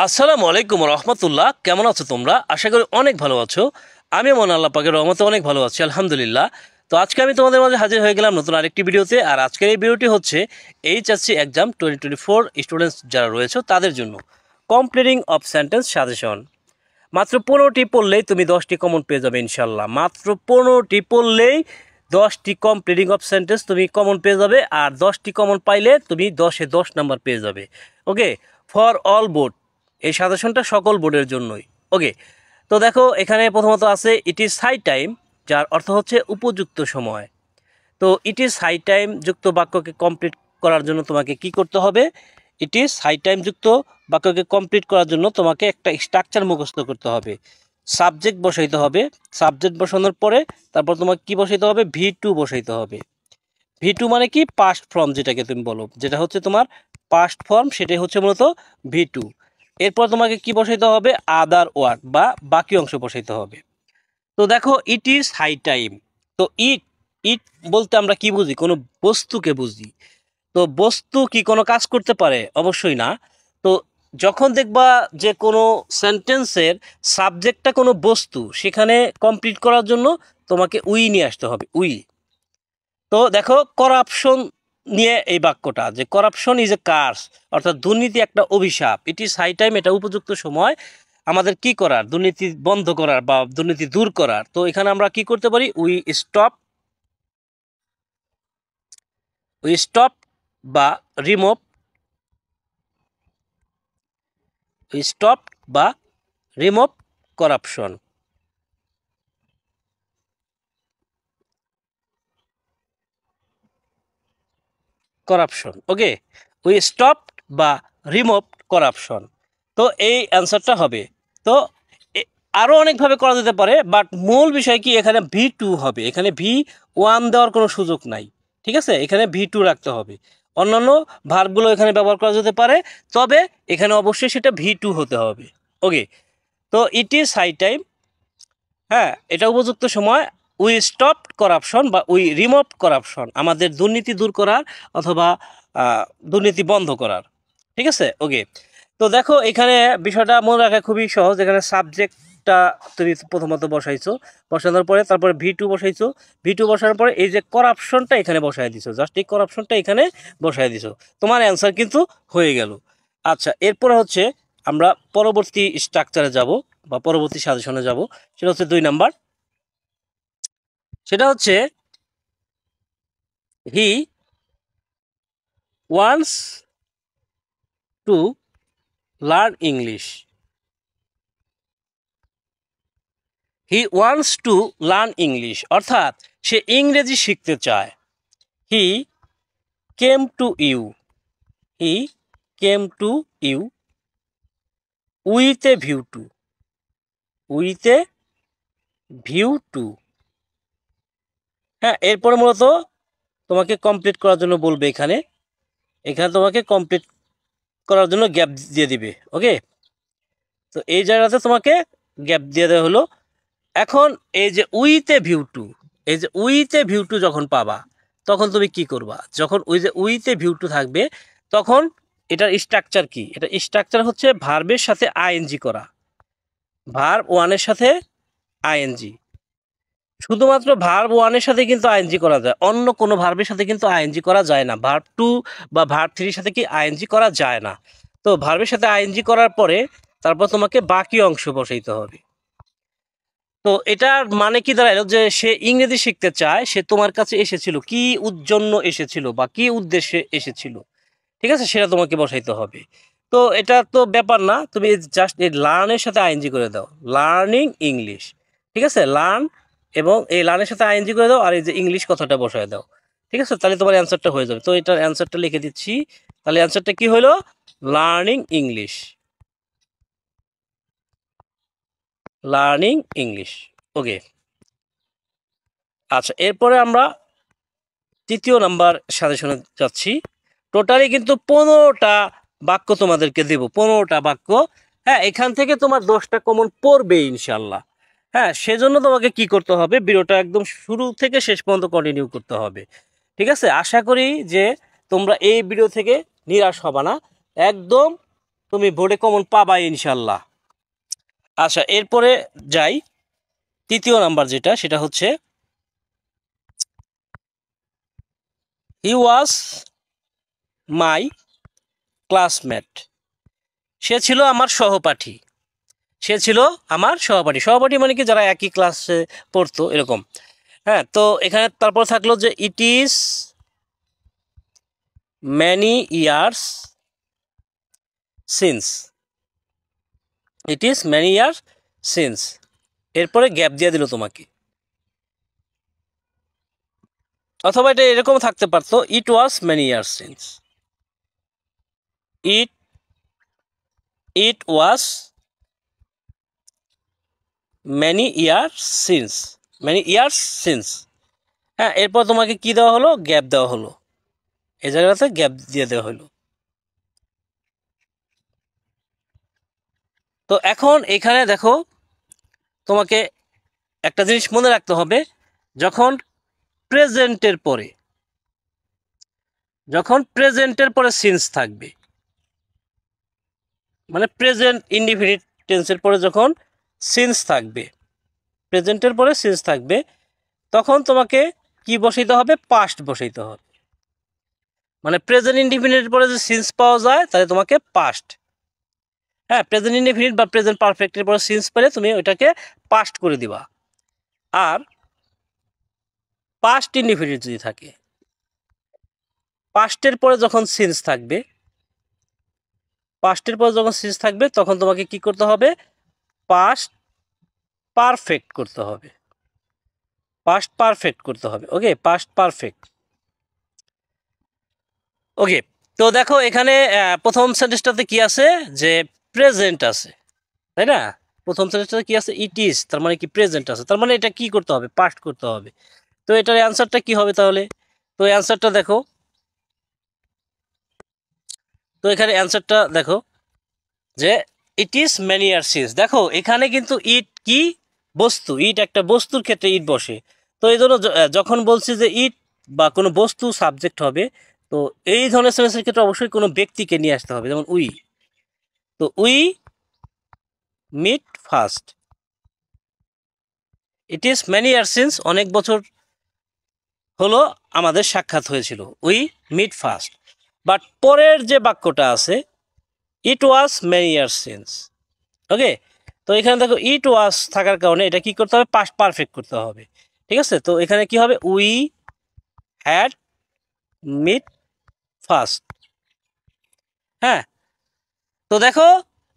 আসসালামু আলাইকুম রহমতুল্লাহ। কেমন আছো তোমরা? আশা করি অনেক ভালো আছো। আমি মনে আল্লাহ পাকের রহমতে অনেক ভালো আছি, আলহামদুলিল্লাহ। তো আজকে আমি তোমাদের মাঝে হাজির হয়ে গেলাম নতুন আরেকটি ভিডিওতে। আর আজকের এই ভিডিওটি হচ্ছে এইচএসসি এক্সাম 2024 স্টুডেন্টস যারা রয়েছে তাদের জন্য কমপ্লিটিং অফ সেন্টেন্স সাজেশন। মাত্র 15টি পড়লেই তুমি 10টি কমন পেয়ে যাবে ইনশাল্লাহ। মাত্র 15টি পড়লেই 10টি কমপ্লিটিং অফ সেন্টেন্স তুমি কমন পেয়ে যাবে। আর 10টি কমন পাইলে তুমি 10-এ 10 নাম্বার পেয়ে যাবে। ওকে, ফর অল বোর্ড, এই সাজেশনটা সকল বোর্ডের জন্যই। ওকে, তো দেখো এখানে প্রথমত আছে ইট ইজ হাই টাইম, যার অর্থ হচ্ছে উপযুক্ত সময়। তো ইট ইজ হাই টাইম যুক্ত বাক্যকে কমপ্লিট করার জন্য তোমাকে কি করতে হবে? ইট ইজ হাই টাইম যুক্ত বাক্যকে কমপ্লিট করার জন্য তোমাকে একটা স্ট্রাকচার মুখস্থ করতে হবে। সাবজেক্ট বসাইতে হবে। সাবজেক্ট বসানোর পরে তারপর তোমাকে কি বসাইতে হবে? V2 বসাইতে হবে। V2 মানে কি? পাস্ট ফর্ম, যেটাকে তুমি বলো, যেটা হচ্ছে তোমার পাস্ট ফর্ম, সেটাই হচ্ছে মূলত V2। এরপর তোমাকে কি বসাইতে হবে? আদার ওয়ার্ড বা বাকি অংশ বসাইতে হবে। তো দেখো ইট ইজ হাই টাইম। তো ইট ইট বলতে আমরা কি বুঝি? কোনো বস্তুকে বুঝি। তো বস্তু কি কোনো কাজ করতে পারে? অবশ্যই না। তো যখন দেখবা যে কোনো সেন্টেন্সের সাবজেক্টটা কোনো বস্তু, সেখানে কমপ্লিট করার জন্য তোমাকে উই নিয়ে আসতে হবে, উই। তো দেখো করাপশন নিয়ে এই বাক্যটা, যে করাপশন ইজ এ কার্স, অর্থাৎ দুর্নীতি একটা অভিশাপ। ইট ইজ হাই টাইম, এটা উপযুক্ত সময় আমাদের কি করার? দুর্নীতি বন্ধ করার বা দুর্নীতি দূর করার। তো এখানে আমরা কি করতে পারি? উই স্টপ বা রিমুভ, স্টপ বা remove corruption. Corruption, okay, we stop বা রিমুভ করাপশন। তো এই অ্যান্সারটা হবে। তো আরও অনেকভাবে করা যেতে পারে, বাট মূল বিষয় কি? এখানে V2 হবে। এখানে V1 দেওয়ার কোনো সুযোগ নাই, ঠিক আছে? এখানে V2 রাখতে হবে। অন্যান্য ভার্বগুলো এখানে ব্যবহার করা যেতে পারে, তবে এখানে অবশ্যই সেটা V2 হতে হবে। ওকে, তো ইট ইজ হাই টাইম, হ্যাঁ, এটা উপযুক্ত সময়। উই স্টপ করাপশন বা উই রিমুভ করাপশন, আমাদের দুর্নীতি দূর করার অথবা দুর্নীতি বন্ধ করার, ঠিক আছে? ওকে, তো দেখো এখানে বিষয়টা মনে রাখা খুবই সহজ। এখানে সাবজেক্টটা তুমি প্রথমত বসাইছো, বসানোর পরে তারপরে V2 বসাইছো। V2 বসানোর পরে এই যে করাপশনটা এখানে বসাই দিছো, জাস্ট এই করাপশনটা এখানে বসাই দিছো, তোমার অ্যান্সার কিন্তু হয়ে গেল। আচ্ছা, এরপরে হচ্ছে আমরা পরবর্তী স্ট্রাকচারে যাব বা পরবর্তী সাজেশনে যাব। সেটা হচ্ছে 2 নাম্বার। সেটা হচ্ছে he wants to learn English. He wants to learn English, অর্থাৎ সে ইংরেজি শিখতে চায়। He came to you, he came to you with a view to, with a view to. হ্যাঁ, এরপরে মূলত তোমাকে কমপ্লিট করার জন্য বলবে। এখানে এখানে তোমাকে কমপ্লিট করার জন্য গ্যাপ দিয়ে দিবে। ওকে, তো এই জায়গাতে তোমাকে গ্যাপ দিয়ে দেওয়া হলো। এখন এই যে উইথ এ ভিউ টু, এই যে উইথ এ ভিউ টু যখন পাবা, তখন তুমি কি করবা? যখন ওই যে উইথ এ ভিউ টু থাকবে, তখন এটার স্ট্রাকচার কি? এটা স্ট্রাকচার হচ্ছে ভার্বের সাথে আইএনজি করা। ভার্ব ওয়ানের সাথে আইএনজি, শুধুমাত্র ভার্ব ওয়ানের সাথে কিন্তু আইএনজি করা যায়, অন্য কোনো ভার্বের সাথে কিন্তু আইএনজি করা যায় না। ভার্ব টু বা ভার্ব থ্রির সাথে কি আইএনজি করা যায় না। তো ভার্বের সাথে আইএনজি করার পরে তারপর তোমাকে বাকি অংশ বসাইতে হবে। তো এটার মানে কি দাঁড়ালো? যে সে ইংরেজি শিখতে চায়, সে তোমার কাছে এসেছিল, কি জন্য এসেছিল বা কি উদ্দেশ্যে এসেছিল, ঠিক আছে? সেটা তোমাকে বসাইতে হবে। তো এটা তো ব্যাপার না, তুমি জাস্ট এই লার্নের সাথে আইএনজি করে দাও, লার্নিং ইংলিশ, ঠিক আছে? লার্ন এবং এই লার্নের সাথে আইএনজি করে দাও, আর এই যে ইংলিশ কথাটা বসায় দাও, ঠিক আছে? তাহলে তোমার অ্যান্সারটা হয়ে যাবে। তো এটার অ্যান্সারটা লিখে দিচ্ছি। তাহলে অ্যান্সারটা কি হলো? Learning English, learning English. Okay, আচ্ছা, এরপরে আমরা তৃতীয় নাম্বার সাজেশনে যাচ্ছি। টোটালি কিন্তু 15টা বাক্য তোমাদেরকে দেব, 15টা বাক্য। হ্যাঁ, এখান থেকে তোমার 10টা কমন পড়বে ইনশাল্লাহ। হ্যাঁ, সেজন্য তোমাকে কি করতে হবে? ভিডিওটা একদম শুরু থেকে শেষ পর্যন্ত কন্টিনিউ করতে হবে, ঠিক আছে? আশা করি যে তোমরা এই ভিডিও থেকে নিরাশ হবে না। একদম তুমি বোর্ডে কমন পাবাই ইনশাল্লাহ। আচ্ছা, এরপরে যাই তৃতীয় নাম্বার যেটা, সেটা হচ্ছে হি ওয়াজ মাই ক্লাসমেট। সে ছিল আমার সহপাঠী। সে ছিল আমার সহপাঠী। সহপাঠী মানে কি, যারা একই ক্লাসে পড়তো এরকম। হ্যাঁ, তো এখানে তারপর থাকলো যে it is many years since. It is many years since, এরপরে গ্যাপ দিয়ে দিল তোমাকে। অথবা এটা এরকম থাকতে পারতো, it was many years since. It it was many years since, many years since. হ্যাঁ, এরপর তোমাকে কি দেওয়া হলো, গ্যাপ দেওয়া হলো, এই জায়গাতে গ্যাপ দিয়ে দেওয়া হলো। তো এখন এখানে দেখো, তোমাকে একটা জিনিস মনে রাখতে হবে, যখন প্রেজেন্টের পরে সিন্স থাকবে, মানে প্রেজেন্ট ইনডিফিনিট টেন্সের পরে যখন সিন্স থাকবে, প্রেজেন্টের পরে সিন্স থাকবে, তখন তোমাকে কি বসাইতে হবে, পাস্ট বসাইতে হবে। মানে প্রেজেন্ট ইনডিফিনিটের পরে যদি সিন্স পাওয়া যায় তাহলে তোমাকে পাস্ট, হ্যাঁ, প্রেজেন্ট ইনডিফিনিট বা প্রেজেন্ট পারফেক্টের পরে সিন্স পেলে তুমি ওইটাকে পাস্ট করে দিবা। আর পাস্ট ইনডিফিনিট যদি থাকে, পাস্টের পরে যখন সিন্স থাকবে, তখন তোমাকে কি করতে হবে, পাস্ট পারফেক্ট করতে হবে। ওকে, পাস্ট পারফেক্ট। ওকে, তো দেখো এখানে প্রথম সেন্টেন্সটাতে কি আছে, যে প্রেজেন্ট আছে, তাই না? প্রথম সেন্টেন্সটাতে কি আছে, ইট ইজ, তার মানে কি প্রেজেন্ট আছে, তার মানে এটা কি করতে হবে, পাস্ট করতে হবে। তো এটার অ্যান্সারটা কি হবে তাহলে? তো অ্যান্সারটা দেখো, যে it is many years since. দেখো এখানে কিন্তু ইট কি বস্তু, ইট একটা বস্তুর ক্ষেত্রে ইট বসে। তো এই জন্য যখন বলছি যে ইট বা কোনো বস্তু সাবজেক্ট হবে, তো এই ধরনের সেন্টেন্সের ক্ষেত্রে অবশ্যই কোনো ব্যক্তিকে নিয়ে আসতে হবে, যেমন উই। তো we meet first, it is many years since, অনেক বছর হলো আমাদের সাক্ষাৎ হয়েছিল, উই মিট ফার্স্ট। বাট পরের যে বাক্যটা আছে, ইট ওয়াজ ম্যানি ইয়ার্স সিন্স। ওকে, তো এখানে দেখো ইট ওয়াজ থাকার কারণে এটা কি করতে হবে, পাস্ট পারফেক্ট করতে হবে। ঠিক আছে, তো এখানে কি হবে, উই হ্যাড মিট ফার্স্ট। হ্যাঁ, তো দেখো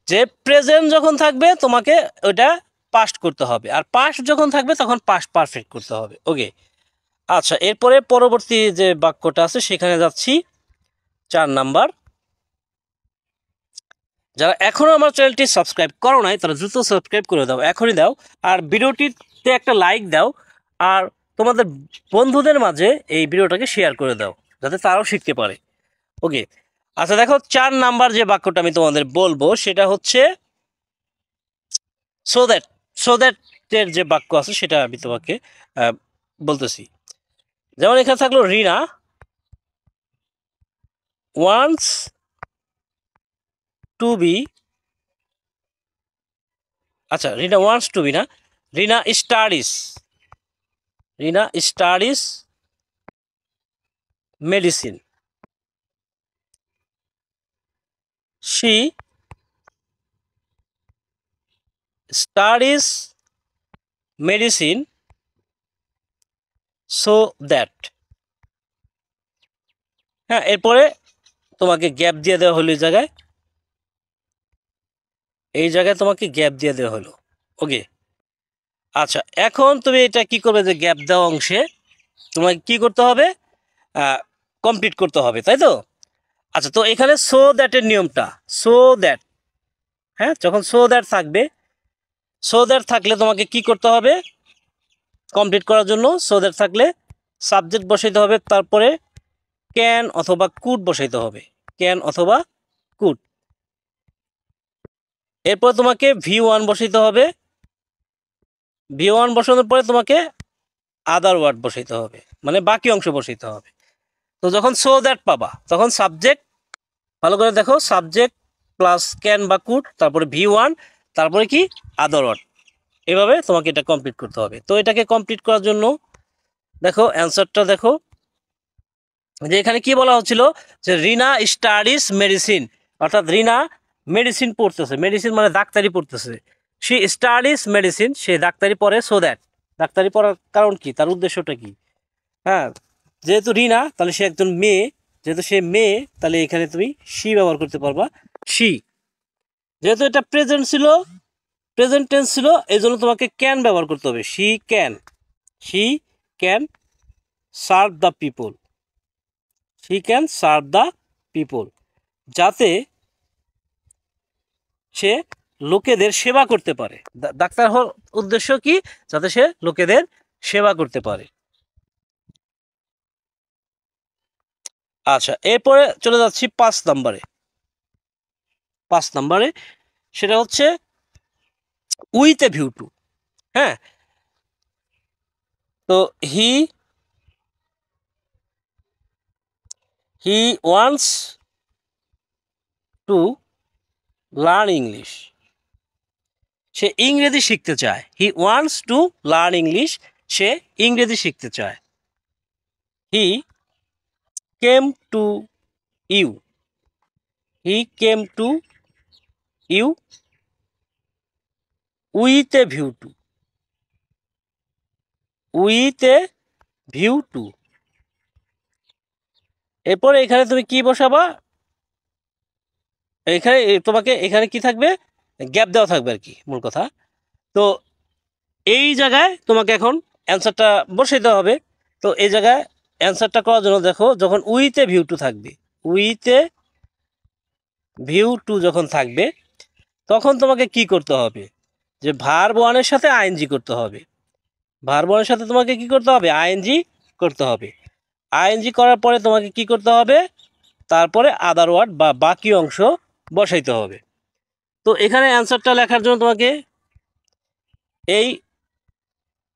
যে প্রেজেন্ট যখন থাকবে তোমাকে ওটা পাস্ট করতে হবে, আর পাস্ট যখন থাকবে তখন পাস্ট পারফেক্ট করতে হবে। ওকে, আচ্ছা, এরপরে পরবর্তী যে বাক্যটা আছে সেখানে যাচ্ছি, 4 নাম্বার। যারা এখনও আমার চ্যানেলটি সাবস্ক্রাইব করো নাই তারা দ্রুত সাবস্ক্রাইব করে দাও, এখনই দাও। আর ভিডিওটিতে একটা লাইক দাও, আর তোমাদের বন্ধুদের মাঝে এই ভিডিওটাকে শেয়ার করে দাও, যাতে তারাও শিখতে পারে। ওকে, আচ্ছা দেখো 4 নাম্বার যে বাক্যটা আমি তোমাদের বলবো সেটা হচ্ছে সো দ্যাট। এর যে বাক্য আছে সেটা আমি তোমাকে বলতেছি। যেমন এখানে থাকলো রিনা ওয়ান্টস টু বি, আচ্ছা রিনা ওয়ান্টস টু বি না, Rina studies medicine. she studies medicine so that। হ্যাঁ, এরপরে তোমাকে গ্যাপ দিয়ে দেওয়া হলো, এই জায়গায় তোমাকে গ্যাপ দিয়ে দেওয়া হলো। ওকে, আচ্ছা এখন তুমি এটা কি করবে, যে গ্যাপ দেওয়া অংশে তোমাকে কি করতে হবে, কমপ্লিট করতে হবে, তাই তো? আচ্ছা, তো এখানে সো দ্যাটের নিয়মটা, সো দ্যাট, হ্যাঁ, যখন সো দ্যাট থাকলে তোমাকে কি করতে হবে, কমপ্লিট করার জন্য সো দ্যাট থাকলে সাবজেক্ট বসাইতে হবে, তারপরে ক্যান অথবা কুড বসাইতে হবে, এরপর তোমাকে V1 বসাইতে হবে, V1 বসানোর পরে তোমাকে আদার ওয়ার্ড বসাইতে হবে, মানে বাকি অংশ বসাইতে হবে। তো যখন সো দ্যাট পাবা তখন সাবজেক্ট, ভালো করে দেখো, সাবজেক্ট প্লাস ক্যান বা কুড, তারপরে V1, তারপরে কি আদার ওয়ার্ড। এভাবে তোমাকে এটা কমপ্লিট করতে হবে। তো এটাকে কমপ্লিট করার জন্য দেখো অ্যান্সারটা দেখো, যে এখানে কি বলা হচ্ছিল যে রিনা স্টাডিজ মেডিসিন, অর্থাৎ রিনা মেডিসিন পড়তেছে, মেডিসিন মানে ডাক্তারি পড়তেছে। সে স্টাডিজ মেডিসিন, সে ডাক্তারি পড়ে। সো দ্যাট, ডাক্তারি পড়ার কারণ কি, তার উদ্দেশ্যটা কি? হ্যাঁ, যেহেতু রিনা তাহলে সে একজন মেয়ে, যেহেতু সে মেয়ে তাহলে এখানে তুমি শি ব্যবহার করতে পারবা, শি। যেহেতু এটা প্রেজেন্ট ছিল, প্রেজেন্ট টেন্স ছিল, এই জন্য তোমাকে ক্যান ব্যবহার করতে হবে। She can, she can serve the people, she can serve the people, যাতে সে লোকেদের সেবা করতে পারে। ডাক্তার হওয়ার উদ্দেশ্য কি? যাতে সে লোকেদের সেবা করতে পারে। আচ্ছা, এরপরে চলে যাচ্ছি 5 নম্বরে। 5 নম্বরে সেটা হচ্ছে উইথ এ ভিউ টু। হ্যাঁ, তো he wants to learn English, সে ইংরেজি শিখতে চায়। He wants to learn English, সে ইংরেজি শিখতে চায়। He came to you, he came to you with a view to, with a view to. এরপরে এখানে তুমি কি বসাবা? এখানে তোমাকে এখানে কি থাকবে, গ্যাপ দেওয়া থাকবে আর কি, মূল কথা। তো এই জায়গায় তোমাকে এখন অ্যান্সারটা বসাইতে হবে। তো এই জায়গায় অ্যান্সারটা করার জন্য দেখো, যখন উইথ এ ভিউ টু থাকবে, উইথ এ ভিউ টু যখন থাকবে, তখন তোমাকে কি করতে হবে, যে ভার্ব ওয়ানের সাথে আইএনজি করতে হবে। ভার্ব ওয়ানের সাথে তোমাকে কি করতে হবে, আইএনজি করতে হবে। আইএনজি করার পরে তোমাকে কি করতে হবে, তারপরে আদার ওয়ার্ড বা বাকি অংশ বসাইতে হবে। তো এখানে অ্যান্সারটা লেখার জন্য তোমাকে এই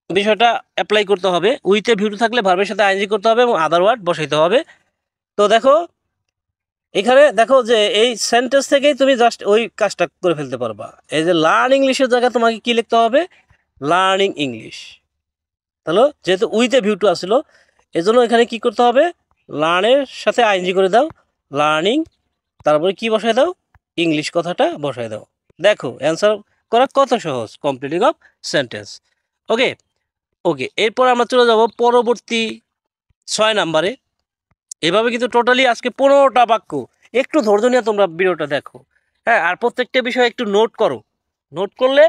বিষয়টা অ্যাপ্লাই করতে হবে। উইথ এ ভিউ টু থাকলে ভার্বের সাথে আইএনজি করতে হবে এবং আদার ওয়ার্ড বসাইতে হবে। তো দেখো এখানে দেখো যে এই সেন্টেন্স থেকেই তুমি জাস্ট ওই কাজটা করে ফেলতে পারবা। এই যে লার্ন ইংলিশের জায়গায় তোমাকে কি লিখতে হবে, লার্নিং ইংলিশ। তাহলে যেহেতু উইথ এ ভিউ টু আসলো, এজন্য এখানে কি করতে হবে, লার্নের সাথে আইএনজি করে দাও, লার্নিং, তারপরে কি বসায় দাও, ইংলিশ কথাটা বসায় দাও। দেখো অ্যান্সার করা কত সহজ, কমপ্লিটিং অফ সেন্টেন্স। ওকে ওকে, এরপর আমরা চলে যাব পরবর্তী 6 নাম্বারে। এভাবে কিন্তু টোটালি আজকে 15টা বাক্য। একটু ধৈর্য নিয়ে তোমরা ভিডিওটা দেখো। হ্যাঁ, আর প্রত্যেকটা বিষয় একটু নোট করো। নোট করলে,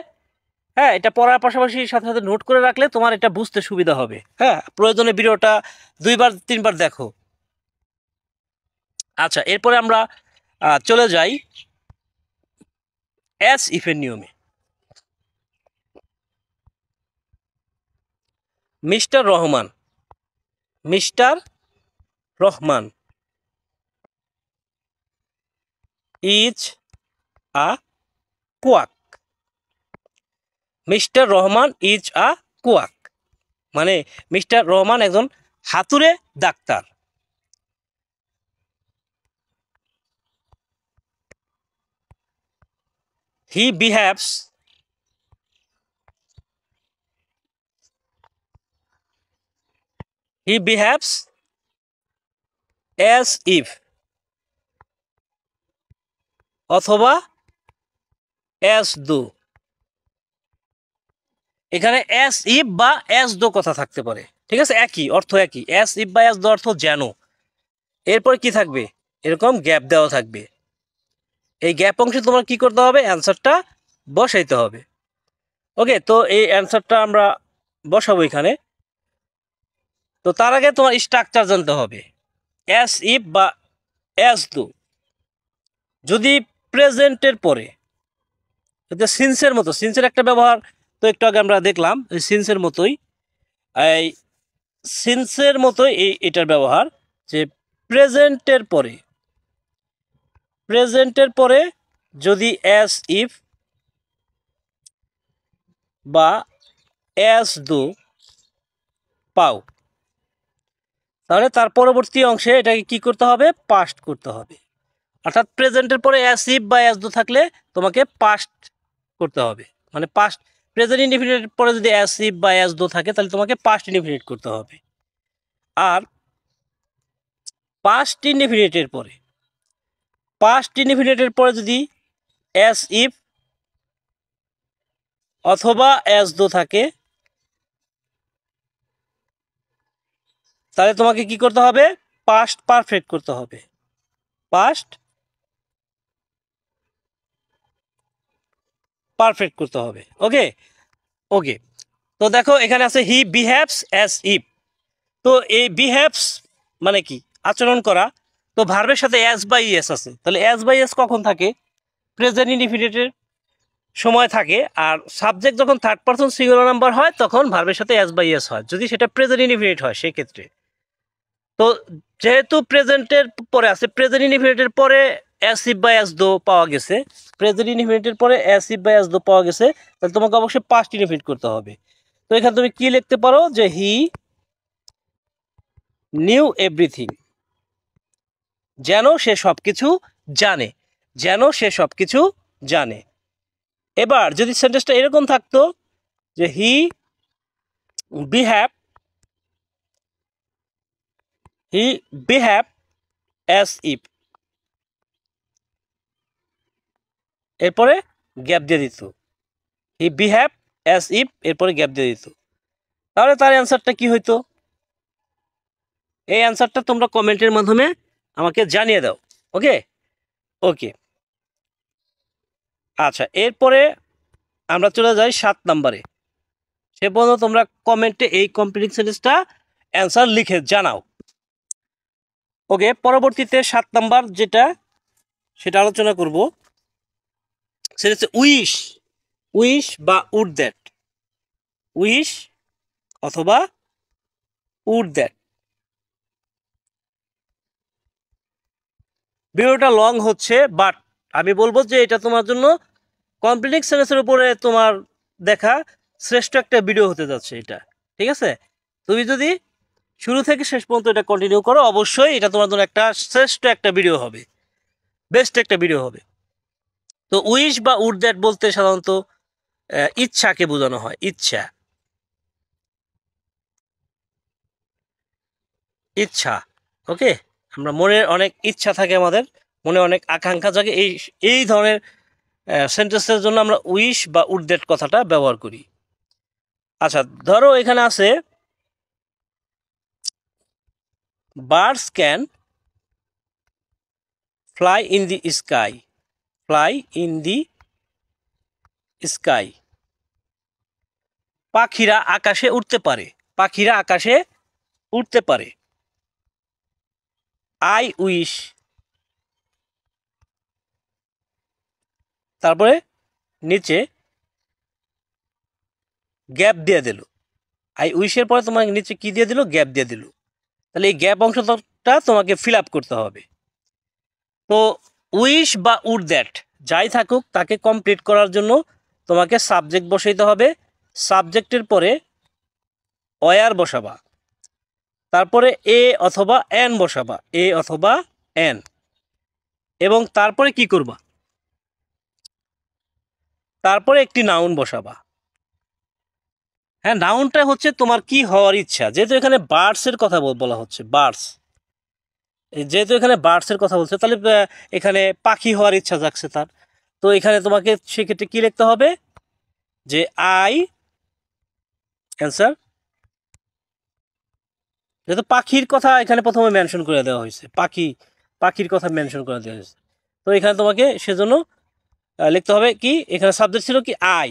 হ্যাঁ, এটা পড়ার পাশাপাশি সাথে সাথে নোট করে রাখলে তোমার এটা বুঝতে সুবিধা হবে। হ্যাঁ, প্রয়োজনে ভিডিওটা 2বার 3বার দেখো। আচ্ছা, এরপরে আমরা চলে যাই অ্যাজ ইফের নিয়মে। Mister Rahman, mister Rahman is a quack, mister Rahman is a quack, মানে মিস্টার রহমান একজন হাতুড়ে doctor. He behaves, he behaves as if, অথবা অ্যাজ দো। এখানে অ্যাজ ইফ বা অ্যাজ দো কথা থাকতে পারে, ঠিক আছে, একই অর্থ, একই। অ্যাজ ইফ বা অ্যাজ দো অর্থ যেন। এরপর কি থাকবে, এরকম গ্যাপ দেওয়া থাকবে। এই গ্যাপ অংশে তোমার কি করতে হবে, অ্যান্সারটা বসাইতে হবে। ওকে, তো এই অ্যান্সারটা আমরা বসাবো এখানে। তো তার আগে তোমার স্ট্রাকচার জানতে হবে। অ্যাজ ইফ বা অ্যাজ দো যদি প্রেজেন্টের পরে, এটা সিন্সের মতো, সিন্সের একটা ব্যবহার তো একটু আগে আমরা দেখলাম, এই সিন্সের মতোই, এই সিন্সের মতোই এটার ব্যবহার, যে প্রেজেন্টের পরে, প্রেজেন্টের পরে যদি অ্যাজ ইফ বা অ্যাজ দো পাও, তাহলে তার পরবর্তী অংশে এটাকে কি করতে হবে, পাস্ট করতে হবে। অর্থাৎ প্রেজেন্টের পরে অ্যাজ ইফ বা অ্যাজ দো থাকলে তোমাকে পাস্ট করতে হবে, মানে পাস্ট প্রেজেন্ট ইনডিফিনিটের পরে যদি অ্যাজ ইফ বা অ্যাজ দো থাকে তাহলে তোমাকে পাস্ট ইনডিফিনিট করতে হবে। আর পাস্ট ইনডিফিনিটের পরে যদি অ্যাজ ইফ অথবা অ্যাজ দো থাকে তাহলে তোমাকে কি করতে হবে, পাস্ট পারফেক্ট করতে হবে, পাস্ট পারফেক্ট করতে হবে। ওকে ওকে, তো দেখো এখানে আছে হি বিহেভস অ্যাজ ইফ। তো এই বিহেভস মানে কি, আচরণ করা। তো ভার্বের সাথে অ্যাজ বাই এস আছে, তাহলে অ্যাজ বাই এস কখন থাকে, প্রেজেন্ট ইনডিফিনিটের সময় থাকে। আর সাবজেক্ট যখন থার্ড পারসন সিঙ্গুলার নাম্বার হয় তখন ভার্বের সাথে অ্যাজ বাই এস হয়, যদি সেটা প্রেজেন্ট ইনডিফিনিট হয় সেক্ষেত্রে। তো যেহেতু প্রেজেন্টের পরে আছে, প্রেজেন্ট ইনডিফিনিটের পরে অ্যাজ ইফ বা অ্যাজ দো পাওয়া গেছে, প্রেজেন্ট ইনডিফিনিটের পরে অ্যাজ ইফ বা অ্যাজ দো পাওয়া গেছে, তাহলে তোমাকে অবশ্যই পাস্ট ইনডিফিনিট করতে হবে। তো এখানে তুমি কি লিখতে পারো যে হি নিউ এভরিথিং, যেন সে সব কিছু জানে, যেন সে সব কিছু জানে। এবার যদি সেন্টেন্সটা এরকম থাকতো যে হি বিহেভ অ্যাজ ইফ, এরপরে গ্যাপ দিয়ে দিত, হি বিহেভ অ্যাজ ইফ এরপরে গ্যাপ দিয়ে দিত, তাহলে তার অ্যান্সারটা কি হইতো? এই অ্যান্সারটা তোমরা কমেন্টের মাধ্যমে আমাকে জানিয়ে দাও। ওকে ওকে, আচ্ছা এরপরে আমরা চলে যাই 7 নম্বরে। সে পর্যন্ত তোমরা কমেন্টে এই কমপ্লিট সেন্টেন্সটা অ্যান্সার লিখে জানাও। ওকে, পরবর্তীতে 7 নাম্বার যেটা সেটা আলোচনা করব, সেটা হচ্ছে উইশ। উইশ বা উড দ্যাট, উইশ অথবা উড দ্যাট। ভিডিওটা লং হচ্ছে, বাট আমি বলবো যে এটা তোমার জন্য কমপ্লিট সেন্টেন্সের উপরে তোমার দেখা শ্রেষ্ঠ একটা ভিডিও হতে যাচ্ছে এটা, ঠিক আছে? তুমি যদি শুরু থেকে শেষ পর্যন্ত এটা কন্টিনিউ করো অবশ্যই এটা তোমার জন্য একটা শ্রেষ্ঠ একটা ভিডিও হবে, বেস্ট একটা ভিডিও হবে। তো উইশ বা উড দ্যাট বলতে সাধারণত ইচ্ছাকে বোঝানো হয়, ইচ্ছা, ইচ্ছা। ওকে, আমরা মনের অনেক ইচ্ছা থাকে, আমাদের মনে অনেক আকাঙ্ক্ষা জাগে, এই এই ধরনের সেন্টেন্সের জন্য আমরা উইশ বা উড দ্যাট কথাটা ব্যবহার করি। আচ্ছা ধরো এখানে আছে birds can fly in the sky, fly in the sky, পাখিরা আকাশে উঠতে পারে, পাখিরা আকাশে উঠতে পারে। আই উইশ, তারপরে নিচে গ্যাপ দিয়ে দিল, আই উইশের পরে তোমাকে নিচে কি দিয়ে দিল, গ্যাপ দিয়ে দিল। তাহলে এই গ্যাপ অংশটা তোমাকে ফিল আপ করতে হবে। তো উইশ বা উড দ্যাট যাই থাকুক তাকে কমপ্লিট করার জন্য তোমাকে সাবজেক্ট বসাইতে হবে, সাবজেক্টের পরে ওয়ার বসাবা, তারপরে এ অথবা এন বসাবা, এ অথবা এন, এবং তারপরে কি করবা, তারপরে একটি নাউন বসাবা। হ্যাঁ, নাউনটা হচ্ছে তোমার কি হওয়ার ইচ্ছা, যেহেতু এখানে বার্ডসের কথা বলা হচ্ছে, বার্ডস, যেহেতু এখানে বার্ডসের কথা বলছে তাহলে এখানে পাখি হওয়ার ইচ্ছা জাগছে তার। তো এখানে তোমাকে সেক্ষেত্রে কি লিখতে হবে যে আই অ্যান্সার, যেহেতু পাখির কথা এখানে প্রথমে মেনশন করে দেওয়া হয়েছে, পাখির কথা মেনশন করে দেওয়া হয়েছে, তো এখানে তোমাকে সেজন্য লিখতে হবে কি, এখানে সাবজেক্ট ছিল কি আই,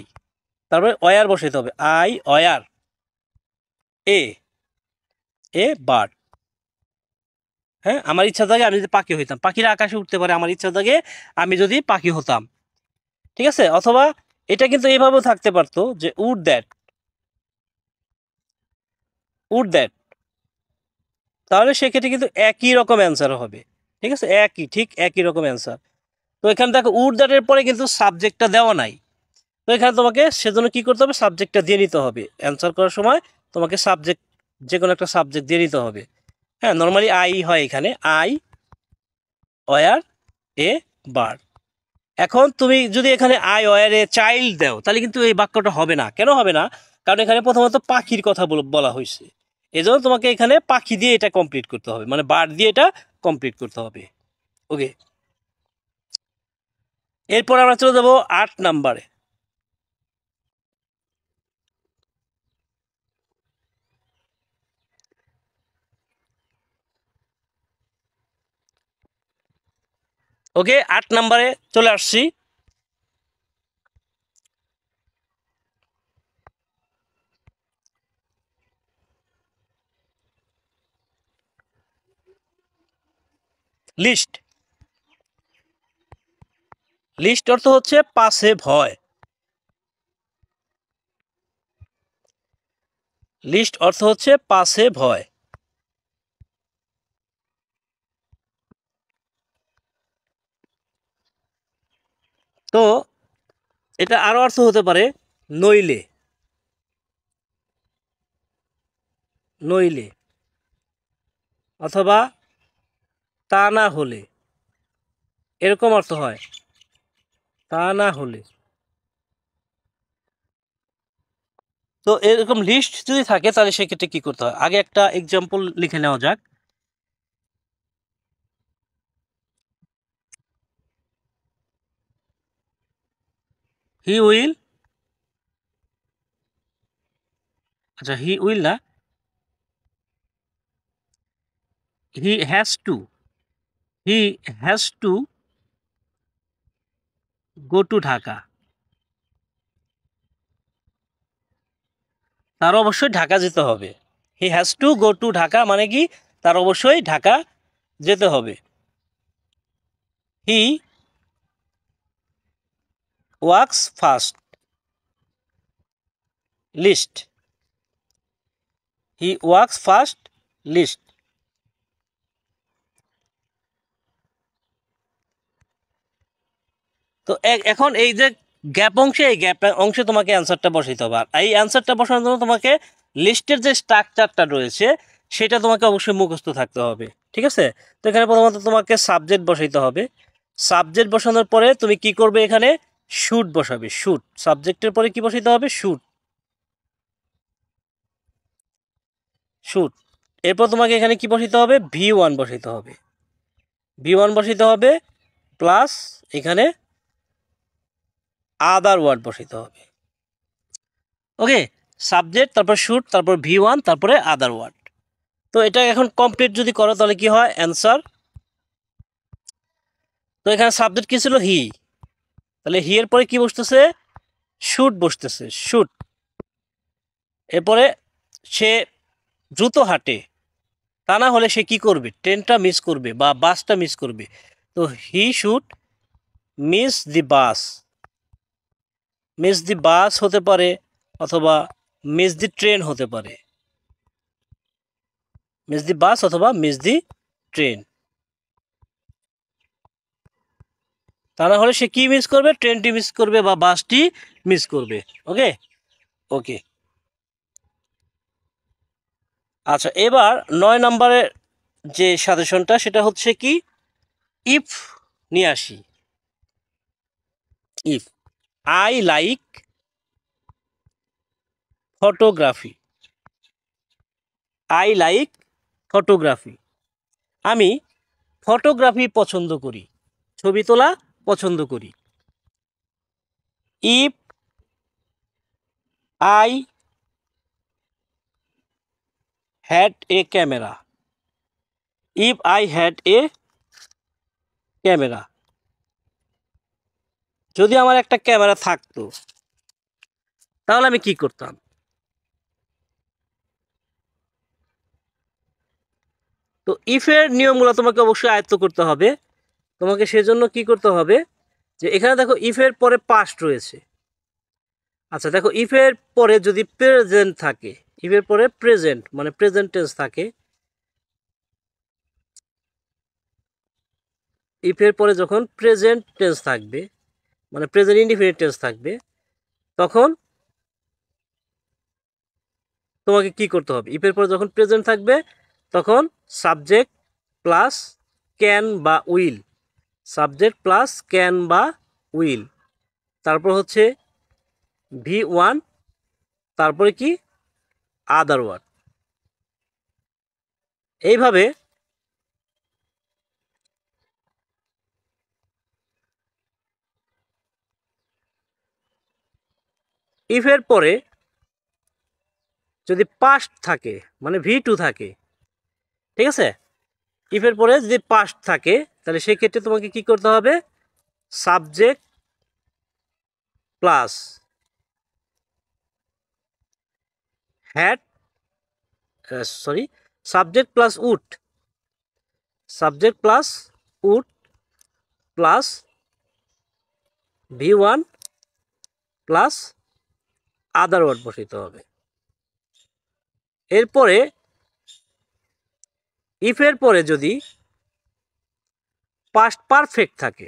তারপরে ওয়ার বসাইতে হবে, I were A a bird. হ্যাঁ, আমার ইচ্ছা থাকে আমি যদি পাখি হইতাম, পাখিরা আকাশে উঠতে পারে, আমার ইচ্ছা থাকে আমি যদি পাখি হতাম, ঠিক আছে? অথবা এটা কিন্তু এভাবেও থাকতে পারতো যে উড দ্যাট, উড দ্যাট, তাহলে সেক্ষেত্রে কিন্তু একই রকম অ্যান্সার হবে, ঠিক আছে? ঠিক একই রকম অ্যান্সার। তো এখানে দেখো উড দ্যাটের পরে কিন্তু সাবজেক্টটা দেওয়া নাই, তো এখানে তোমাকে সেজন্য কি করতে হবে, সাবজেক্টটা দিয়ে নিতে হবে। অ্যান্সার করার সময় তোমাকে সাবজেক্ট, যে কোনো একটা সাবজেক্ট দিয়ে নিতে হবে। হ্যাঁ, নর্মালি আই হয় এখানে, আই ওয়ার এ বার্ড। এখন তুমি যদি এখানে আই ওয়ার এ চাইল্ড দাও তাহলে কিন্তু এই বাক্যটা হবে না। কেন হবে না? কারণ এখানে প্রথমত পাখির কথা বলা হয়েছে, এজন্য তোমাকে এখানে পাখি দিয়ে এটা কমপ্লিট করতে হবে, মানে বার্ড দিয়ে এটা কমপ্লিট করতে হবে। ওকে, এরপর আমরা চলে যাবো 8 নাম্বারে। ওকে, 8 নাম্বারে চলে আসছি। লিস্ট। লিস্ট অর্থ হচ্ছে পাশে ভয়। লিস্ট অর্থ হচ্ছে পাশে ভয়। তো এটা আরো অর্থ হতে পারে নইলে। নইলে অথবা তা না হলে, এরকম অর্থ হয়, তা না হলে। তো এরকম লিস্ট যদি থাকে তাহলে সেক্ষেত্রে কি করতে হয়, আগে একটা এক্সাম্পল লিখে নেওয়া যাক। হি উইল, আচ্ছা হি উইল না, he has to, he has to go to Dhaka. তার অবশ্যই ঢাকা যেতে হবে। He has to go to Dhaka মানে কি, তার অবশ্যই ঢাকা যেতে হবে। He works first list, he works first list. তো এখন এই যে গ্যাপ অংশে, এই গ্যাপ অংশে তোমাকে অ্যান্সারটা বসাইতে হবে। আর এই অ্যান্সারটা বসানোর জন্য তোমাকে লিস্টের যে স্ট্রাকচারটা রয়েছে সেটা তোমাকে অবশ্যই মুখস্থ থাকতে হবে, ঠিক আছে? তো এখানে প্রথমত তোমাকে সাবজেক্ট বসাইতে হবে। সাবজেক্ট বসানোর পরে তুমি কি করবে, এখানে শুট বসাবে। শুট, সাবজেক্টের পরে কি বসাইতে হবে, শুট। শুট, এরপর তোমাকে এখানে কি বসাইতে হবে, V1 বসাইতে হবে। V1 বসাইতে হবে প্লাস এখানে আদার ওয়ার্ড বসাইতে হবে। ওকে, সাবজেক্ট, তারপর শুট, তারপর V1, তারপরে আদার ওয়ার্ড। তো এটা এখন কমপ্লিট যদি করো তাহলে কি হয়, অ্যান্সার। তো এখানে সাবজেক্ট কি ছিল, হি, তাহলে হি এর পরে কি বসতেছে, শুট বসতেছে, শুট। এরপরে সে দ্রুত হাঁটে, তা না হলে সে কি করবে, ট্রেনটা মিস করবে বা বাসটা মিস করবে। তো he should miss the bus. Miss the bus হতে পারে অথবা মিস দি ট্রেন হতে পারে। মিস দি বাস অথবা মিস দি ট্রেন। তা না হলে সে কি মিস করবে, ট্রেনটি মিস করবে বা বাসটি মিস করবে। ওকে, ওকে। আচ্ছা, এবার 9 নম্বরের যে সাজেশনটা সেটা হচ্ছে কি, ইফ নিয়ে আসি। If I like photography, I like photography, আমি ফটোগ্রাফি পছন্দ করি, ছবি তোলা পছন্দ করি। If I had a camera, if I had a camera, যদি আমার একটা ক্যামেরা থাকতো তাহলে আমি কি করতাম। তো ইফের নিয়মগুলো তোমাকে অবশ্যই আয়ত্ত করতে হবে। তোমাকে সেজন্য কি করতে হবে, যে এখানে দেখো ইফের পরে পাস্ট রয়েছে। আচ্ছা দেখো, ইফের পরে যদি প্রেজেন্ট থাকে, ইফের পরে প্রেজেন্ট মানে প্রেজেন্ট টেন্স থাকে, ইফের পরে যখন প্রেজেন্ট টেন্স থাকবে মানে প্রেজেন্ট ইনডিফিনিট টেন্স থাকবে, তখন তোমাকে কি করতে হবে, ইফের পরে যখন প্রেজেন্ট থাকবে তখন সাবজেক্ট প্লাস ক্যান বা উইল, সাবজেক্ট প্লাস ক্যান বা উইল, তারপর হচ্ছে V1, তারপরে কি আদার ওয়ার্ড। এইভাবে ইফের পরে যদি পাস্ট থাকে মানে V2 থাকে, ঠিক আছে, ইফের পরে যদি পাস্ট থাকে তাহলে সেক্ষেত্রে তোমাকে কি করতে হবে, subject plus had, sorry, subject plus would, subject plus would plus V1 plus other word বসাইতে হবে। এরপরে ইফের পরে যদি পাস্ট পারফেক্ট থাকে,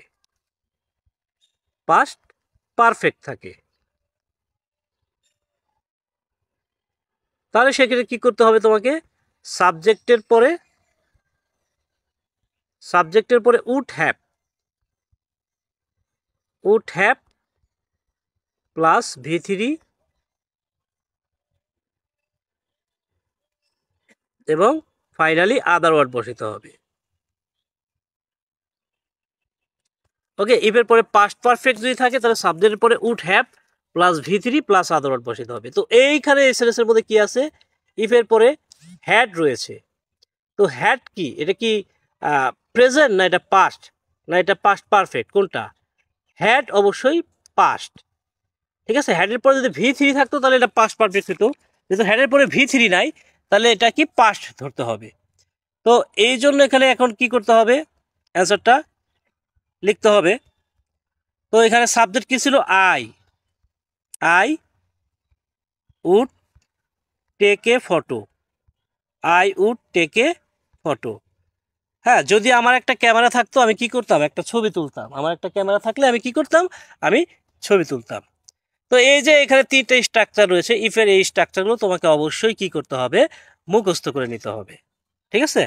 পাস্ট পারফেক্ট থাকে, তাহলে সেক্ষেত্রে কি করতে হবে তোমাকে, সাবজেক্টের পরে উড হ্যাভ প্লাস V3 এবং ফাইনালি আদার ওয়ার্ড বসাতে হবে। ওকে, ইফের পরে পাস্ট পারফেক্ট যদি থাকে তাহলে সাবজেক্টের পরে would have plus V3 plus other word বসাতে হবে। তো এইখানে এসএলএস এর মধ্যে কি আছে, ইফের পরে হ্যাড রয়েছে। তো হ্যাড কি, এটা কি প্রেজেন্ট না এটা পাস্ট, না এটা পাস্ট পারফেক্ট, কোনটা? হ্যাড অবশ্যই পাস্ট, ঠিক আছে। হ্যাডের পরে যদি V3 থাকতো তাহলে এটা পাস্ট পারফেক্ট হতো, যেহেতু হ্যাডের পরে V3 নাই তাহলে এটা কি পাস্ট ধরতে হবে। তো এই জন্য এখানে এখন কি করতে হবে, অ্যান্সারটা লিখতে হবে। তো এখানে সাবজেক্ট কি ছিল, I would take a photo, I would take a photo. হ্যাঁ, যদি আমার একটা ক্যামেরা থাকতো আমি কি করতাম, একটা ছবি তুলতাম। আমার একটা ক্যামেরা থাকলে আমি কি করতাম, আমি ছবি তুলতাম। তো এই যে এখানে তিনটা স্ট্রাকচার রয়েছে, ইফের এই স্ট্রাকচারগুলো তোমাকে অবশ্যই কি করতে হবে, মুখস্থ করে নিতে হবে, ঠিক আছে।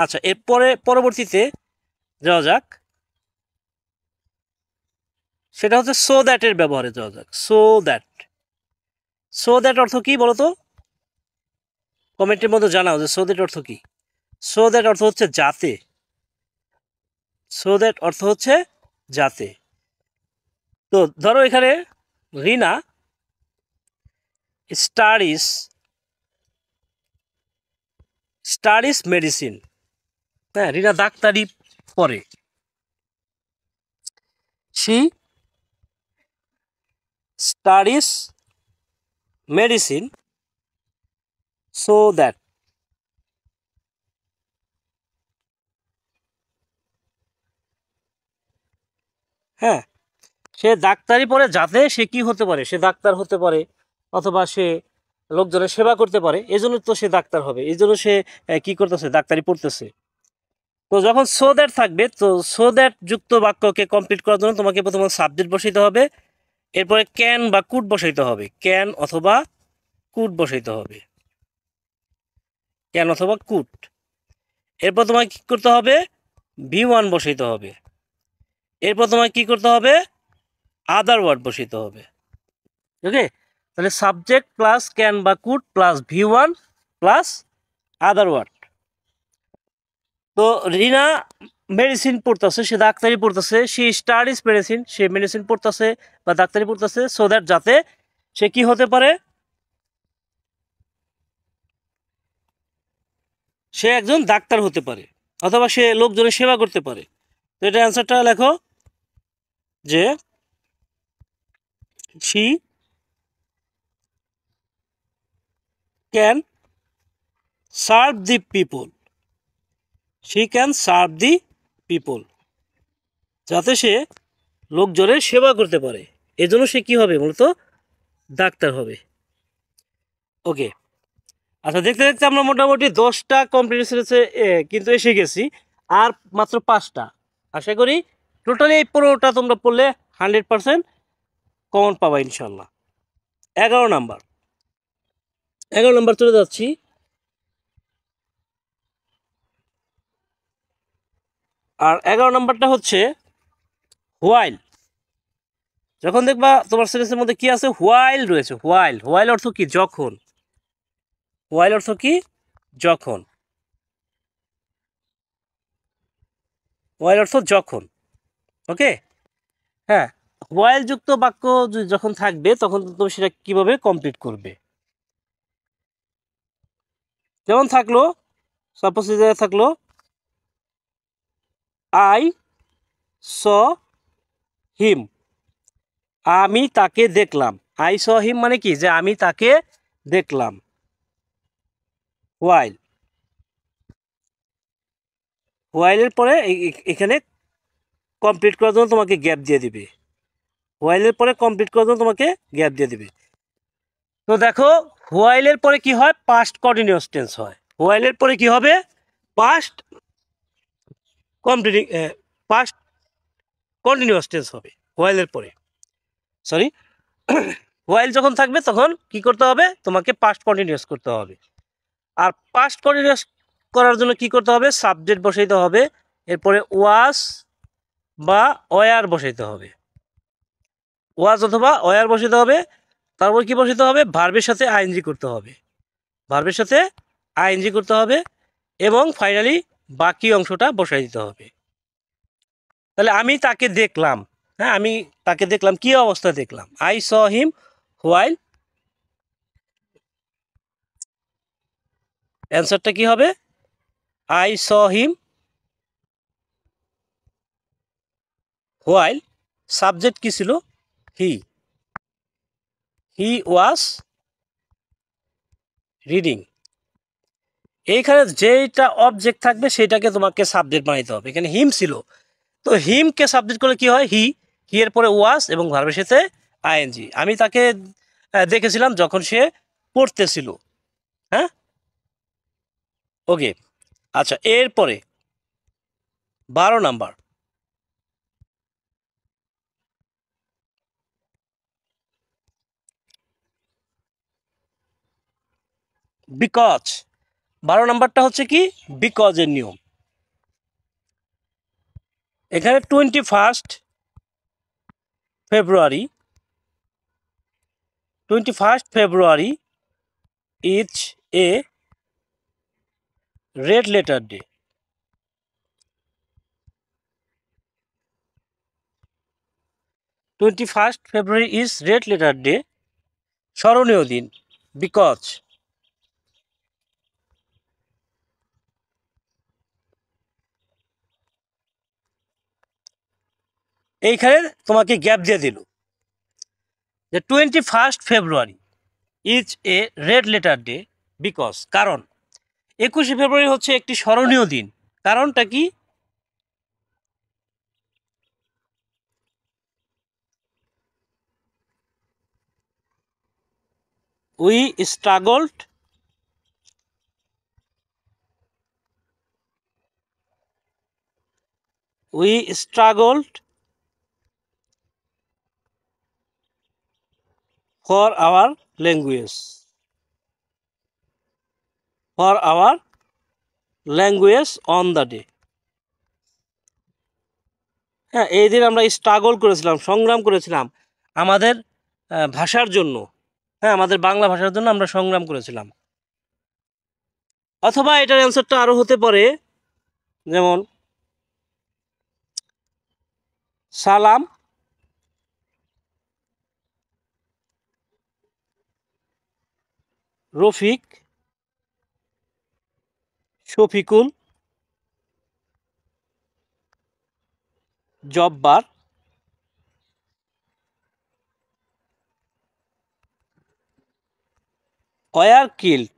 আচ্ছা, এরপরে পরবর্তীতে যাওয়া যাক, সেটা হচ্ছে সো দ্যাটের ব্যবহারে যাওয়া যাক। সো দ্যাট অর্থ কি বলতো, কমেন্টের মধ্যে জানাও যে সো দ্যাট অর্থ কি। সো দ্যাট অর্থ হচ্ছে যাতে, সো দ্যাট অর্থ হচ্ছে যাতে। তো ধরো এখানে রিনা স্টাডিজ মেডিসিন, হ্যাঁ, রিনা ডাক্তারি পড়ে, she studies medicine so that, হ্যাঁ, সে ডাক্তারি পড়ে যাতে সে কি হতে পারে, সে ডাক্তার হতে পারে অথবা সে লোকজনের সেবা করতে পারে, এই জন্য তো সে ডাক্তার হবে, এই জন্য সে কি করতেছে, ডাক্তারি পড়তেছে। তো যখন সো দ্যাট থাকবে, তো সো দ্যাট যুক্ত বাক্যকে কমপ্লিট করার জন্য তোমাকে প্রথমে সাবজেক্ট বসাইতে হবে, এরপরে ক্যান বা কুড বসাইতে হবে, ক্যান অথবা কুড বসাইতে হবে, ক্যান অথবা কুড। এরপর তোমাকে কি করতে হবে, V1 বসাইতে হবে, এরপর তোমাকে কি করতে হবে, আদার ওয়ার্ড বসাইতে হবে। ওকে, তাহলে সাবজেক্ট প্লাস ক্যান বা could plus V1 plus other word. তো রিনা মেডিসিন পড়তেছে, সে ডাক্তারি পড়তেছে, সে স্টাডিজ মেডিসিন, সে মেডিসিন পড়তেছে বা ডাক্তারি পড়তেছে সো দ্যাট যাতে সে কি হতে পারে, সে একজন ডাক্তার হতে পারে অথবা সে লোকজনের সেবা করতে পারে। তো এটা অ্যান্সারটা লেখো যে she can serve the people, she can serve the people, যাতে সে লোকজনের সেবা করতে পারে, এজন্য সে কি হবে, মূলত ডাক্তার হবে। ওকে, আচ্ছা, দেখতে দেখতে আমরা মোটামুটি 10টা কম্পিটিশনে কিন্তু এসে গেছি, আর মাত্র 5টা। আশা করি টোটালি এই 15টা তোমরা পড়লে 100% কমন পাবা ইনশাল্লাহ। 11 নাম্বার চলে যাচ্ছি। আর 11 নাম্বারটা হচ্ছে হোয়াইল। যখন দেখবা তোমার সেন্টেন্সের মধ্যে কি আছে, হোয়াইল রয়েছে। হোয়াইল, হোয়াইল অর্থ কি, যখন। হোয়াইল অর্থ কি, যখন। হোয়াইল অর্থ যখন। ওকে, হ্যাঁ। হোয়াইল যুক্ত বাক্য যখন থাকবে তখন তুমি সেটা কিভাবে কমপ্লিট করবে। যেমন থাকলো, সাপোজ থাকলো আই স হিম, আমি তাকে দেখলাম। আই স হিম মানে কি, যে আমি তাকে দেখলাম। হোয়াইল, হোয়াইলের পরে এখানে কমপ্লিট করার জন্য তোমাকে গ্যাপ দিয়ে দিবে। হোয়াইলের পরে কমপ্লিট করার জন্য তোমাকে গ্যাপ দিয়ে দিবে। তো দেখো, হোয়াইলের পরে কি হয়, পাস্ট কন্টিনিউয়াস টেন্স হয়। হোয়াইলের পরে কি হবে, past completing, past continuous tense হবে হোয়াইলের পরে। সরি, হোয়াইল যখন থাকবে তখন কি করতে হবে, তোমাকে পাস্ট কন্টিনিউয়াস করতে হবে। আর পাস্ট কন্টিনিউয়াস করার জন্য কি করতে হবে, সাবজেক্ট বসাইতে হবে, এরপরে ওয়াজ বা ওয়ার বসাইতে হবে। ওয়াজ অথবা ওয়ার বসাইতে হবে। তারপর কি বসাইতে হবে, ভার্বের সাথে আইএনজি করতে হবে। ভার্বের সাথে আইএনজি করতে হবে এবং ফাইনালি বাকি অংশটা বসাই দিতে হবে। তাহলে আমি তাকে দেখলাম, হ্যাঁ আমি তাকে দেখলাম, কি অবস্থায় দেখলাম, আই স হিম হোয়াইল। অ্যান্সারটা কি হবে, I saw him while, subject কি ছিল, হি, হি ওয়াজ রিডিং। এইখানে যেটা অবজেক্ট থাকবে সেটাকে তোমাকে সাবজেক্ট বানাইতে হবে। এখানে হিম ছিল, তো হিমকে সাবজেক্ট করলে কি হয়, হি, হি এর পরে ওয়াজ এবং ভার্বের সাথে আইএনজি। আমি তাকে দেখেছিলাম যখন সে পড়তেছিল। হ্যাঁ, ওকে। আচ্ছা, এরপরে 12 নাম্বার, বিকজ। 12 নাম্বারটা হচ্ছে কি, বিকজের নিয়ম। এখানে 21 February is a red letter day. 21 February is red letter day, স্মরণীয় দিন। বিকজ, এইখানে তোমাকে গ্যাপ দিয়ে দিল যে 21 February is a red letter day because, কারণ 21 ফেব্রুয়ারি হচ্ছে একটি স্মরণীয় দিন। কারণটা কি, we struggled for our language, on the day. হ্যাঁ, এই দিন আমরা স্ট্রাগল করেছিলাম, সংগ্রাম করেছিলাম আমাদের ভাষার জন্য। হ্যাঁ, আমাদের বাংলা ভাষার জন্য আমরা সংগ্রাম করেছিলাম। অথবা এটার অ্যান্সারটা আরও হতে পারে, যেমন Salam Rafiq Shafiqul Jabbar were killed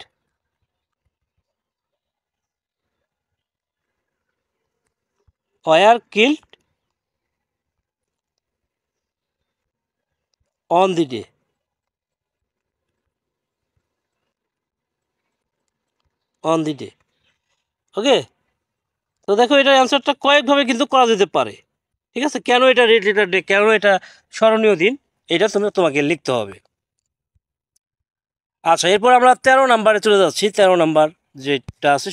on the day. Okay, তো দেখো এটার অ্যান্সারটা কয়েকভাবে কিন্তু করা যেতে পারে। ঠিক আছে, কেন এটা রেড লেটার ডে, কেন এটা স্মরণীয় দিন, এটা তোমাকে লিখতে হবে। আচ্ছা, এরপর আমরা 13 নাম্বারে চলে যাচ্ছি। 13 নাম্বার যেটা আছে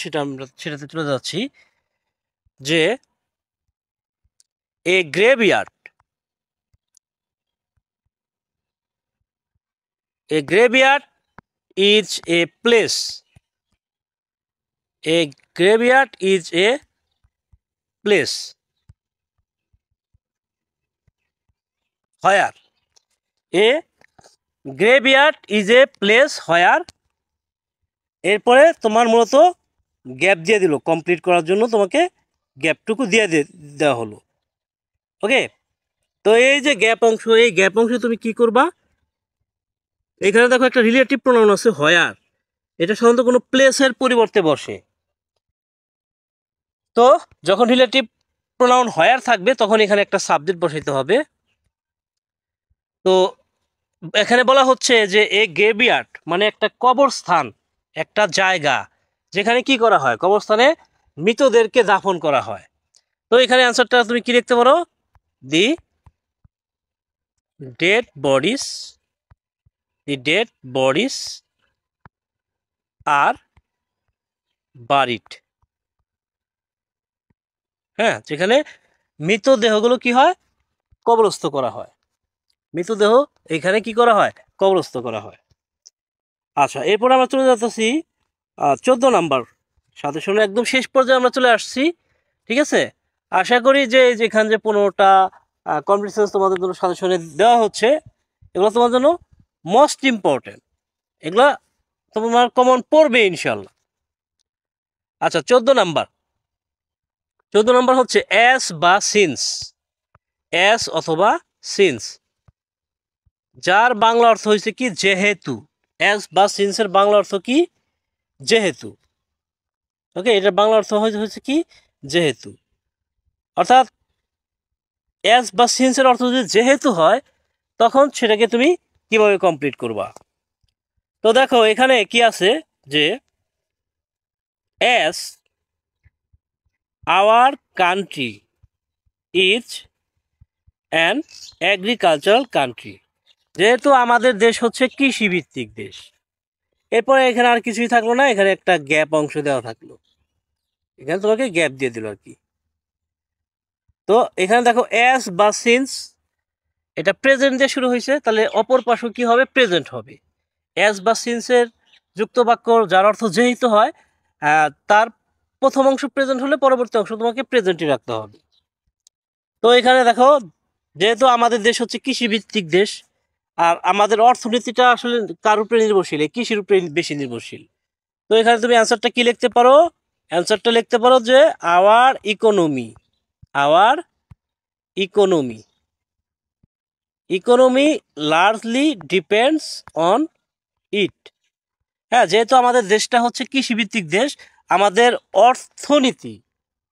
সেটাতে চলে যাচ্ছি, যে a graveyard, a graveyard is a place, a graveyard is a place where, a graveyard is a place where, এরপরে তোমার মূলত গ্যাপ দিয়ে দিল, কমপ্লিট করার জন্য তোমাকে গ্যাপটুকু দিয়ে দেওয়া হলো। ওকে, তো এই যে গ্যাপ অংশ, এই গ্যাপ অংশে তুমি কি করবা, এখানে দেখো একটা রিলেটিভ প্রোনাউন আছে হোয়ার, এটা সাধারণত কোনো প্লেসের পরিবর্তে বসে। তো যখন রিলেটিভ প্রোনাউন হোয়ার থাকবে তখন এখানে একটা সাবজেক্ট বসাইতে হবে। তো এখানে বলা হচ্ছে যে এ গ্রেভইয়ার্ড মানে একটা কবরস্থান, একটা জায়গা যেখানে কি করা হয়, কবরস্থানে মৃতদেরকে দাফন করা হয়। তো এখানে অ্যান্সারটা তুমি কি লিখতে পারো, দি ডেড বডিস, দি ডেড বডিস আর বারিড। হ্যাঁ, যেখানে মৃতদেহগুলো কি হয়, কবরস্থ করা হয়, মৃতদেহ এখানে কি করা হয়, কবরস্থ করা হয়। আচ্ছা, এরপর আমরা চলে যাচ্ছি 14 নাম্বার সাজেশনে, একদম শেষ পর্যায়ে আমরা চলে আসছি। ঠিক আছে, আশা করি যে যেখানে যে 15টা কম্পিটিশন তোমাদের জন্য সাজেশনে দেওয়া হচ্ছে, এগুলো তোমার জন্য মোস্ট ইম্পর্টেন্ট, এগুলা তোমার কমন পড়বে ইনশাল্লাহ। আচ্ছা, 14 নাম্বার হচ্ছে অ্যাস বা সিন্স, অ্যাস অথবা সিন্স, যার বাংলা অর্থ হয়েছে কি যেহেতু। অ্যাস বা সিন্সের বাংলা অর্থ কি যেহেতু। ওকে, এটার বাংলা অর্থ হয়েছে কি যেহেতু। অর্থাৎ অ্যাস বা সিন্সের অর্থ যদি যেহেতু হয় তখন সেটাকে তুমি কিভাবে কমপ্লিট করবা। তো দেখো এখানে কি আছে যে as our country is an agricultural country, যেহেতু আমাদের দেশ হচ্ছে কৃষিভিত্তিক দেশ। এরপরে এখানে আর কিছুই থাকলো না, এখানে একটা গ্যাপ অংশ দেওয়া থাকলো, এখানে তোমাকে গ্যাপ দিয়ে দিল আর কি। তো এখানে দেখো অ্যাস বা সিন্স, এটা প্রেজেন্ট দিয়ে শুরু হয়েছে, তাহলে অপর পাশে কি হবে, প্রেজেন্ট হবে। অ্যাস বা সিন্সের যুক্ত বাক্য যার অর্থ যেহেতু হয়, তার প্রথম অংশ প্রেজেন্ট হলে পরবর্তী অংশ তোমাকে প্রেজেন্টই রাখতে হবে। তো এখানে দেখো যেহেতু আমাদের দেশ হচ্ছে কৃষিভিত্তিক দেশ, আর আমাদের অর্থনীতিটা আসলে কার উপরে নির্ভরশীল, এই কৃষির উপরে বেশি নির্ভরশীল। তো এখানে তুমি অ্যান্সারটা কি লিখতে পারো, অ্যান্সারটা লিখতে পারো যে hour economy, hour economy, economy largely depends on it. হ্যাঁ, যেহেতু আমাদের দেশটা হচ্ছে কৃষিভিত্তিক দেশ, আমাদের অর্থনীতি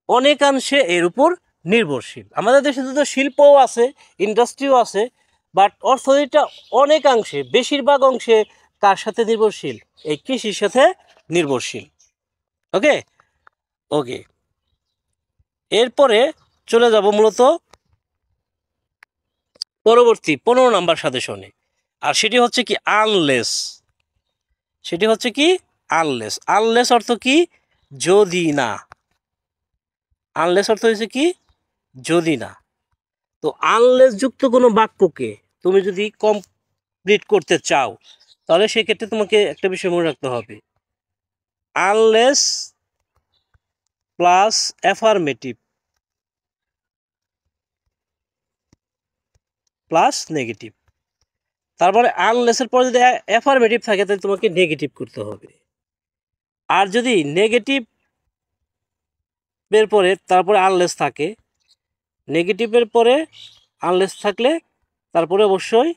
অনেকাংশে এর উপর নির্ভরশীল। আমাদের দেশে তো শিল্পও আছে, ইন্ডাস্ট্রিও আছে, বাট অর্থনীতিটা অনেকাংশে, বেশিরভাগ অংশে কার সাথে নির্ভরশীল, এই কৃষির সাথে নির্ভরশীল। ওকে ওকে, এরপরে চলে যাব মূলত পরবর্তী 15 নাম্বার সাজেশনে, আর সেটি হচ্ছে কি আনলেস, সেটি হচ্ছে কি আনলেস। আনলেস অর্থ কি যদি না, আনলেস অর্থ হয়েছে কি যদি না। তো আনলেস যুক্ত কোনো বাক্যকে তুমি যদি কমপ্লিট করতে চাও তাহলে সেক্ষেত্রে তোমাকে একটা বিষয় মনে রাখতে হবে, unless plus affirmative plus negative. তারপরে আনলেসের পরে যদি অ্যাফার্মেটিভ থাকে তাহলে তোমাকে নেগেটিভ করতে হবে। আর যদি নেগেটিভের পরে তারপরে আনলেস থাকে, নেগেটিভের পরে আনলেস থাকলে তারপরে অবশ্যই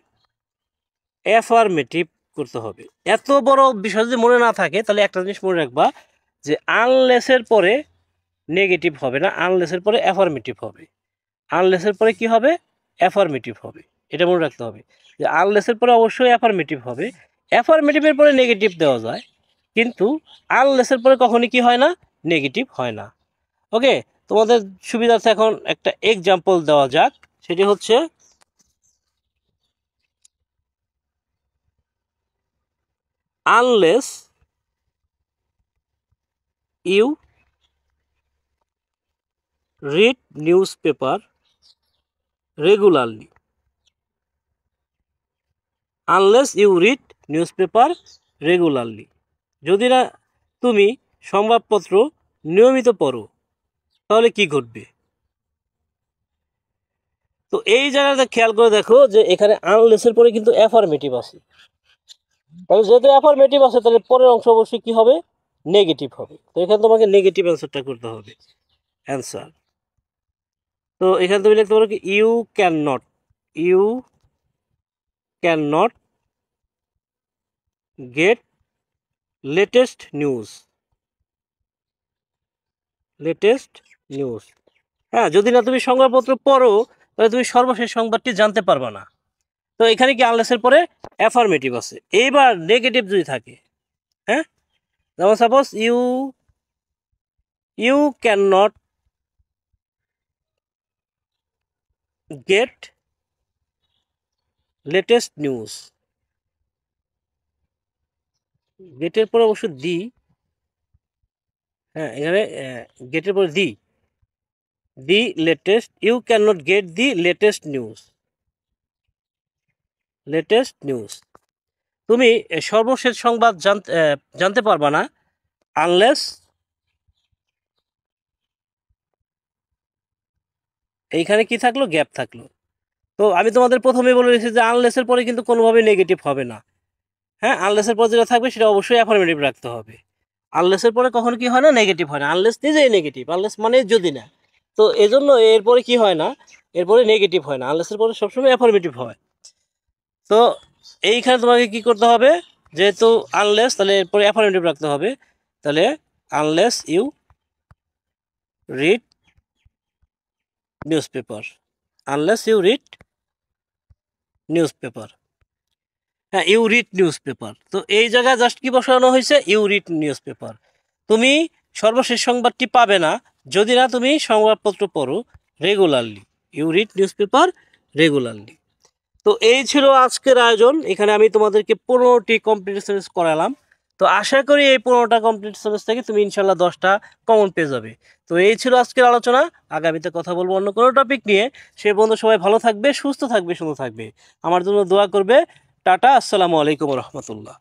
অ্যাফার্মেটিভ করতে হবে। এত বড় বিষয় যদি মনে না থাকে তাহলে একটা জিনিস মনে রাখবা যে আনলেসের পরে নেগেটিভ হবে না, আনলেসের পরে অ্যাফার্মেটিভ হবে, আনলেসের পরে কি হবে, অ্যাফার্মেটিভ হবে। এটা মনে রাখতে হবে যে আনলেসের পরে অবশ্যই অ্যাফার্মেটিভ হবে, অ্যাফার্মেটিভের পরে নেগেটিভ দেওয়া যায়, কিন্তু আনলেসের পরে কখনই কি হয় না, নেগেটিভ হয় না। ওকে, তোমাদের সুবিধার্থে এখন একটা এক্সাম্পল দেওয়া যাক, সেটি হচ্ছে unless you read newspaper regularly. Unless you read newspaper regularly, যদি না তুমি সংবাদপত্র নিয়মিত পড়ো তাহলে কি ঘটবে? তো এই জায়গাটা খেয়াল করে দেখো যে এখানে আনলেসের পরে কিন্তু অ্যাফার্মেটিভ আছে, তাহলে যেহেতু অ্যাফার্মেটিভ আছে তাহলে পরের অংশ অবশ্যই কি হবে? নেগেটিভ হবে। তো এখানে তোমাকে নেগেটিভ অ্যান্সারটা করতে হবে। অ্যান্সার, তো এখানে তুমি লিখতে পারো কি you can not get latest news. হ্যাঁ, যদি না তুমি সংবাদপত্র পড়ো তাহলে তুমি সর্বশেষ সংবাদটি জানতে পারবা না। তো এখানে কি আনলেসের পরে অ্যাফার্মেটিভ আছে। এইবার নেগেটিভ যদি থাকে, হ্যাঁ, যেমন suppose you can not get latest news. গেটের পরে অবশ্য দি, হ্যাঁ, এখানে গেটের পরে the latest, you can not get the latest news. তুমি সর্বশেষ সংবাদ জানতে পারবা না আনলেস, এইখানে কি থাকলো? গ্যাপ থাকলো। তো আমি তোমাদের প্রথমে বলে রেখেছি যে আনলেসের পরে কিন্তু কোনোভাবেই নেগেটিভ হবে না। হ্যাঁ, আনলেসের পরে যেটা থাকবে সেটা অবশ্যই অ্যাফার্মেটিভ রাখতে হবে। আনলেসের পরে কখনো কি হয় না? নেগেটিভ হয় না। আনলেস নিজেই নেগেটিভ, আনলেস মানে যদি না। তো এজন্য এরপরে কি হয় না? এরপরে নেগেটিভ হয় না, আনলেসের পরে সবসময় অ্যাফার্মেটিভ হয়। তো এইখানে তোমাকে কি করতে হবে? যেহেতু আনলেস, তাহলে এরপরে অ্যাফার্মেটিভ রাখতে হবে। তাহলে unless you read newspaper, হ্যাঁ, ইউ রিড নিউজ পেপার। তো এই জায়গায় জাস্ট কি বসানো হয়েছে? You read newspaper. তুমি সর্বশেষ সংবাদটি পাবে না যদি না তুমি সংবাদপত্র পড়ো regularly. You read newspaper regularly. তো এই ছিল আজকের আয়োজন। এখানে আমি তোমাদেরকে 15টি কমপ্লিট সেন্টেন্স করালাম। তো আশা করি এই 15টা কমপ্লিট সেন্টেন্স থেকে তুমি ইনশাল্লাহ 10টা কমন পেয়ে যাবে। তো এই ছিল আজকের আলোচনা। আগামীতে কথা বলবো অন্য কোনো টপিক নিয়ে। সে বন্ধু সবাই ভালো থাকবে, সুস্থ থাকবে, সুন্দর থাকবে। আমার জন্য দোয়া করবে। টাটা, আসসালামু আলাইকুম রহমতুল্লাহ।